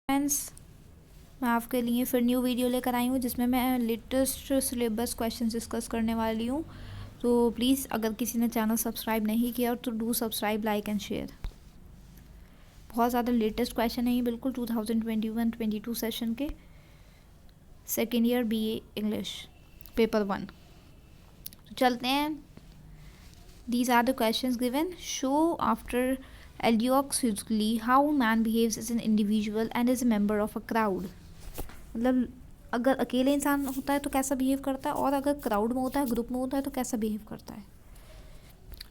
Friends, मैं आपके लिए फिर न्यू वीडियो लेकर आई हूँ जिसमें मैं लेटेस्ट सिलेबस क्वेश्चन डिस्कस करने वाली हूँ। तो प्लीज़ अगर किसी ने चैनल सब्सक्राइब नहीं किया तो do subscribe, like and share. बहुत ज़्यादा लेटेस्ट क्वेश्चन है ये, बिल्कुल 2021-22 सेशन के second year BA English paper 1। तो चलते हैं। These are the questions given. Show after Aldous Huxley how man behaves as an individual and as a member of a crowd. मतलब अगर अकेले इंसान होता है तो कैसा बिहेव करता है, और अगर क्राउड में होता है, ग्रुप में होता है तो कैसा बिहेव करता है।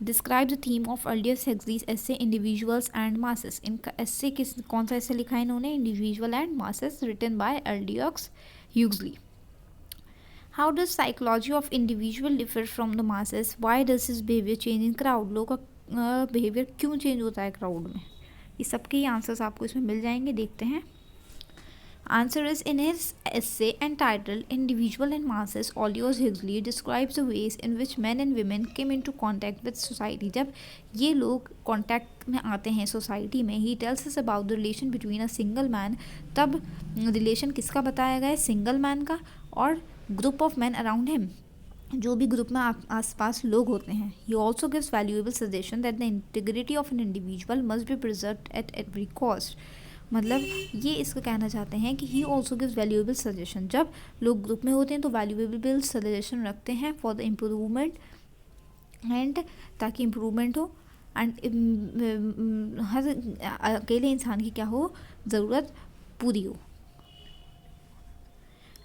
Describe the theme of Aldous Huxley's essay individuals and masses. इनका एसे कौन सा एसे लिखा है इन्होंने? Individual and masses, written by Aldous Huxley. How does psychology of individual differ from the masses? Why does his behaviour change in crowd? लोगों का behaviour क्यों change होता है क्राउड में? ये सबके ही आंसर्स आपको इसमें मिल जाएंगे, देखते हैं। Answer is in his essay entitled Individual and Masses, Aldous Huxley describes the ways in which men and women came into contact with society. जब ये लोग कॉन्टैक्ट में आते हैं सोसाइटी में, he tells us about the relation between a single man. तब relation किसका बताया गया है? सिंगल मैन का और group of man around him, जो भी ग्रुप में आसपास लोग होते हैं। He also gives valuable suggestion that the integrity of an individual must be preserved at every cost. मतलब ये इसका कहना चाहते हैं कि he also gives valuable suggestion. जब लोग ग्रुप में होते हैं तो वैल्यूएबल सजेशन रखते हैं फॉर द इम्प्रूवमेंट, एंड ताकि इम्प्रूवमेंट हो, एंड हर अकेले इंसान की क्या हो, ज़रूरत पूरी हो।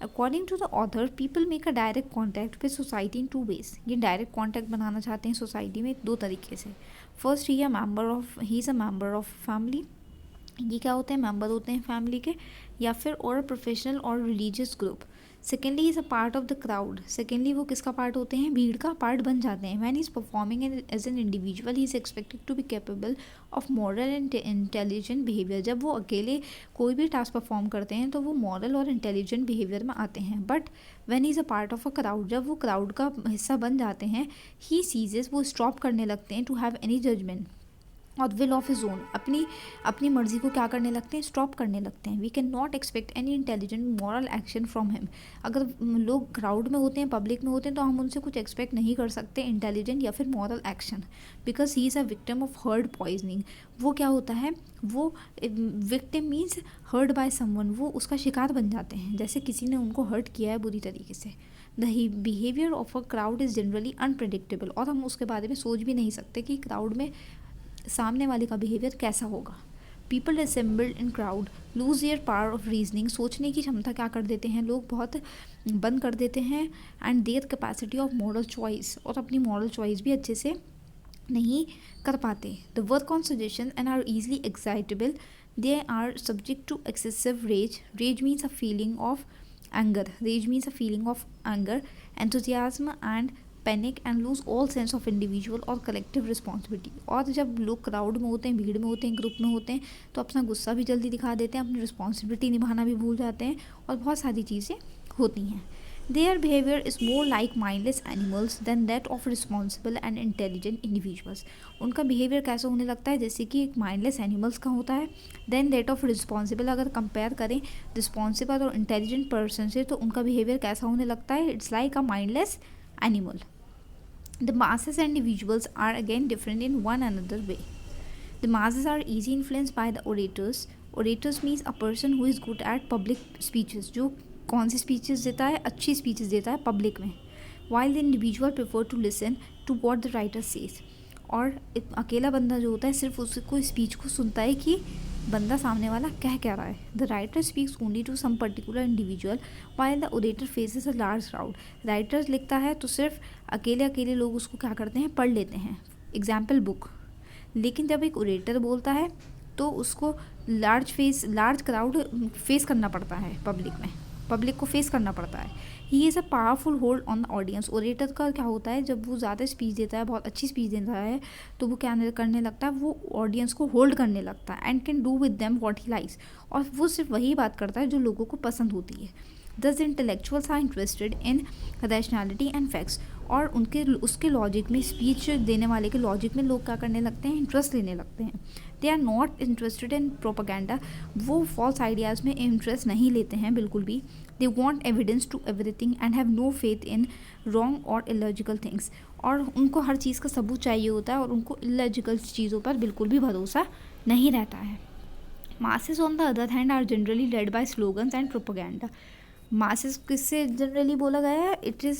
According to the author, people make a direct contact with society in 2 ways। ये डायरेक्ट कॉन्टैक्ट बनाना चाहते हैं सोसाइटी में 2 तरीके से। First, he is a member of family. ये क्या होते हैं? मेंबर होते हैं फैमिली के, या फिर और प्रोफेशनल और religious group. Secondly is a part of the crowd. Secondly वो किसका पार्ट होते हैं? भीड़ का पार्ट बन जाते हैं। When he is performing as an individual he is expected to be capable of moral and intelligent behaviour. जब वो अकेले कोई भी टास्क परफॉर्म करते हैं तो वो मॉरल और इंटेलिजेंट बिहेवियर में आते हैं। But when he is a part of a crowd, जब वो क्राउड का हिस्सा बन जाते हैं, ही सीजेस, वो स्टॉप करने लगते हैं टू हैव एनी जजमेंट और विल ऑफ हिज ओन। अपनी मर्जी को क्या करने लगते हैं? स्टॉप करने लगते हैं। We can not expect any intelligent moral action from him. अगर लोग क्राउड में होते हैं, पब्लिक में होते हैं, तो हम उनसे कुछ एक्सपेक्ट नहीं कर सकते इंटेलिजेंट या फिर moral action, because he is a victim of herd poisoning. वो क्या होता है? वो victim means hurt by someone, वो उसका शिकार बन जाते हैं, जैसे किसी ने उनको हर्ट किया है बुरी तरीके से। The behaviour of a crowd is generally unpredictable. और हम उसके बारे में सोच भी नहीं सकते कि क्राउड में सामने वाले का बिहेवियर कैसा होगा। People assembled in crowd lose their power of reasoning. सोचने की क्षमता क्या कर देते हैं लोग? बहुत बंद कर देते हैं। And their capacity of moral choice, और अपनी मॉरल चॉइस भी अच्छे से नहीं कर पाते। The work on suggestion and are easily excitable. They are subject to excessive rage. Rage means a feeling of anger. Rage means a feeling of anger, enthusiasm and panic and lose all sense of individual और collective responsibility. और जब लोग crowd में होते हैं, भीड़ में होते हैं, ग्रुप में होते हैं, तो अपना गुस्सा भी जल्दी दिखा देते हैं, अपनी रिस्पॉन्सिबिलिटी निभाना भी भूल जाते हैं, और बहुत सारी चीज़ें होती हैं। Their behaviour is more like mindless animals than that of responsible and intelligent individuals. उनका बिहेवियर कैसा होने लगता है? जैसे कि एक माइंडलेस एनिमल्स का होता है, दैन दैट ऑफ रिस्पॉन्सिबल। अगर कंपेयर करें रिस्पॉन्सिबल और इंटेलिजेंट पर्सन से, तो उनका बिहेवियर कैसा होने लगता है? It's like a mindless animal. The masses and individuals are again different in one another way. The masses are easily influenced by the orators. Orators means a person who is good at public speeches. जो कौन सी speeches देता है? अच्छी speeches देता है public में. While the individual prefer to listen to what the writer says. और अकेला बंदा जो होता है सिर्फ उसको स्पीच को सुनता है कि बंदा सामने वाला कह क्या रहा है। The writer speaks only to some particular individual while the orator faces a large crowd. Writer लिखता है तो सिर्फ अकेले लोग उसको क्या करते हैं? पढ़ लेते हैं, एग्जाम्पल बुक। लेकिन जब एक ओरेटर बोलता है तो उसको लार्ज क्राउड फेस करना पड़ता है, पब्लिक को फेस करना पड़ता है। ही is a powerful hold on the audience. Orator का क्या होता है? जब वो ज़्यादा स्पीच देता है, बहुत अच्छी स्पीच देता है, तो वो क्या करने लगता है? वो ऑडियंस को होल्ड करने लगता है, and can do with them what he likes. और वो सिर्फ वही बात करता है जो लोगों को पसंद होती है। Thus intellectuals are interested in rationality and facts. और उसके लॉजिक में, स्पीच देने वाले के लॉजिक में लोग क्या करने लगते हैं? इंटरेस्ट लेने लगते हैं। They are not interested in propaganda, वो फॉल्स आइडियाज़ में इंटरेस्ट नहीं लेते हैं बिल्कुल भी. They want evidence to everything and have no faith in wrong और इलॉजिकल थिंग्स. और उनको हर चीज़ का सबूत चाहिए होता है और उनको इलॉजिकल चीज़ों पर बिल्कुल भी भरोसा नहीं रहता है. Masses on the other hand are generally led by slogans and propaganda. Masses किससे जनरली बोला गया है? It is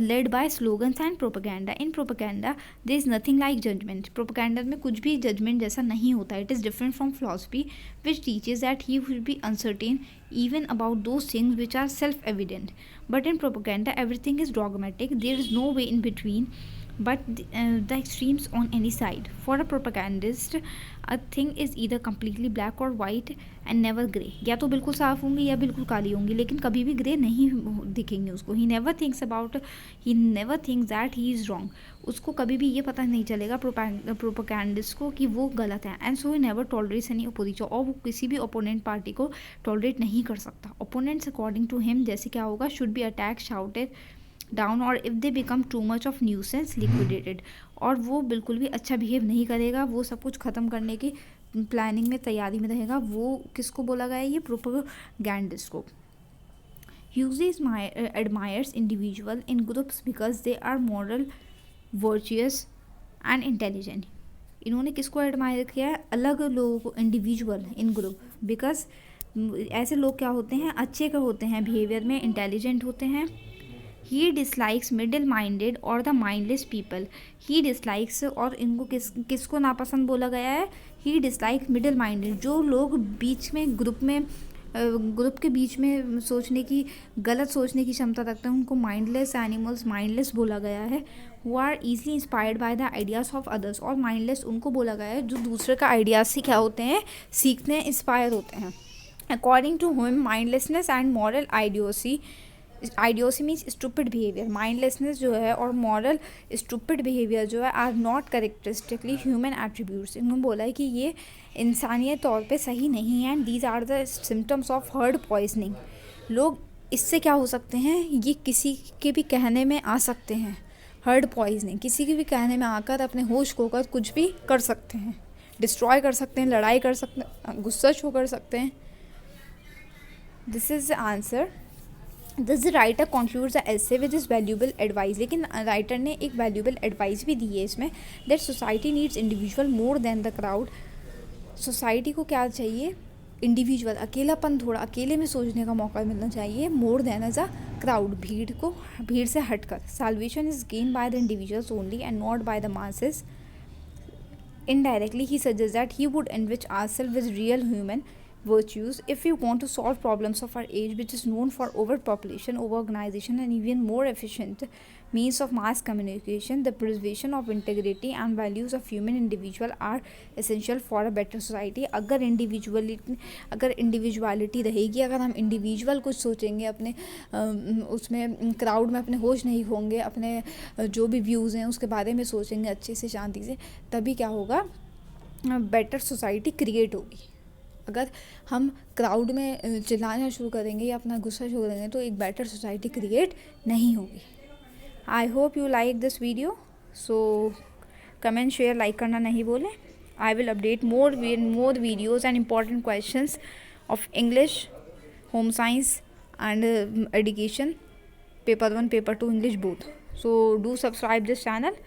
led by slogans and propaganda. In propaganda there is nothing like judgment. Propaganda में कुछ भी judgment जैसा नहीं होता. It is different from philosophy which teaches that he will be uncertain even about those things which are self-evident. But in propaganda everything is dogmatic. There is no way in between but the extremes on any side. For a propagandist a thing is either completely black or white and never grey. या तो बिल्कुल साफ़ होंगी या बिल्कुल काली होंगी, लेकिन कभी भी ग्रे नहीं दिखेंगी उसको. He never thinks that he is wrong. उसको कभी भी ये पता नहीं चलेगा प्रोपेगेंडिस्ट को कि वो गलत है. And so he never tolerates any opposition, और वो किसी भी ओपोनेंट पार्टी को टॉलरेट नहीं कर सकता. ओपोनेंट्स अकॉर्डिंग टू हिम जैसे क्या होगा, should be attack, shouted down, और if they become too much of nuisance liquidated. और वो बिल्कुल भी अच्छा बिहेव नहीं करेगा, वो सब कुछ ख़त्म करने की प्लानिंग में, तैयारी में रहेगा. वो किसको बोला गया है? ये प्रोपेगेंडिस्ट को. Hughes admires individual in groups because they are moral, virtuous and intelligent. इन्होंने किसको एडमायर किया है? अलग लोगों को, इंडिविजुअल इन ग्रुप. बिकॉज ऐसे लोग क्या होते हैं? अच्छे के होते हैं बिहेवियर में, इंटेलिजेंट होते हैं. ही डिसलाइक्स मिडिल माइंडेड और the mindless people. He dislikes, और इनको किसको नापसंद बोला गया है? ही डिसलाइक्स मिडिल माइंडेड, जो लोग बीच में ग्रुप के बीच में सोचने की, गलत सोचने की क्षमता रखते हैं, उनको माइंडलेस एनिमल्स, माइंडलेस बोला गया है. वो are easily inspired by the ideas of others. और माइंडलेस उनको बोला गया है जो दूसरे का आइडियाज़ से क्या होते हैं? सीखते हैं, इंस्पायर होते हैं. According to him mindlessness and moral idiocy means stupid behaviour. Mindlessness जो है और मॉरल स्टूपिड बिहेवियर जो है are not characteristically human attributes. इन्होंने बोला है कि ये इंसानियत तौर पे सही नहीं है. And these are the symptoms of herd poisoning. लोग इससे क्या हो सकते हैं? ये किसी के भी कहने में आ सकते हैं. हर्ड पॉइजनिंग, किसी के भी कहने में आकर अपने होश खोकर कुछ भी कर सकते हैं, डिस्ट्रॉय कर सकते हैं, लड़ाई कर सकते हैं, गुस्सा शो कर सकते हैं. This is the answer. This writer concludes the essay with is valuable advice. लेकिन राइटर ने एक वैल्यूबल एडवाइस भी दी है इसमें, that society needs individual more than the crowd. Society को क्या चाहिए? इंडिविजुअल, अकेलापन, थोड़ा अकेले में सोचने का मौका मिलना चाहिए, more than as a crowd, भीड़ से हटकर. Salvation is gain by the individuals only and not by the masses. Indirectly, he suggests that he would enrich ourselves with real human virtues if we want to solve problems of our age, which is known for overpopulation, overorganization, and even more efficient means of mass communication. The preservation of integrity and values of human individual are essential for a better society. अगर individuality रहेगी, अगर हम individual कुछ सोचेंगे अपने उसमें crowd में अपने होश नहीं होंगे, अपने जो भी व्यूज़ हैं उसके बारे में सोचेंगे अच्छे से, शांति से, तभी क्या होगा? बेटर सोसाइटी क्रिएट होगी. अगर हम क्राउड में चिल्लाना शुरू करेंगे या अपना गुस्सा शुरू करेंगे तो एक बेटर सोसाइटी क्रिएट नहीं होगी. I hope you like this video. So comment, share, like करना नहीं भूलें. I will update more videos and important questions of English, home science and education, paper 1, paper 2 English both. So do subscribe this channel.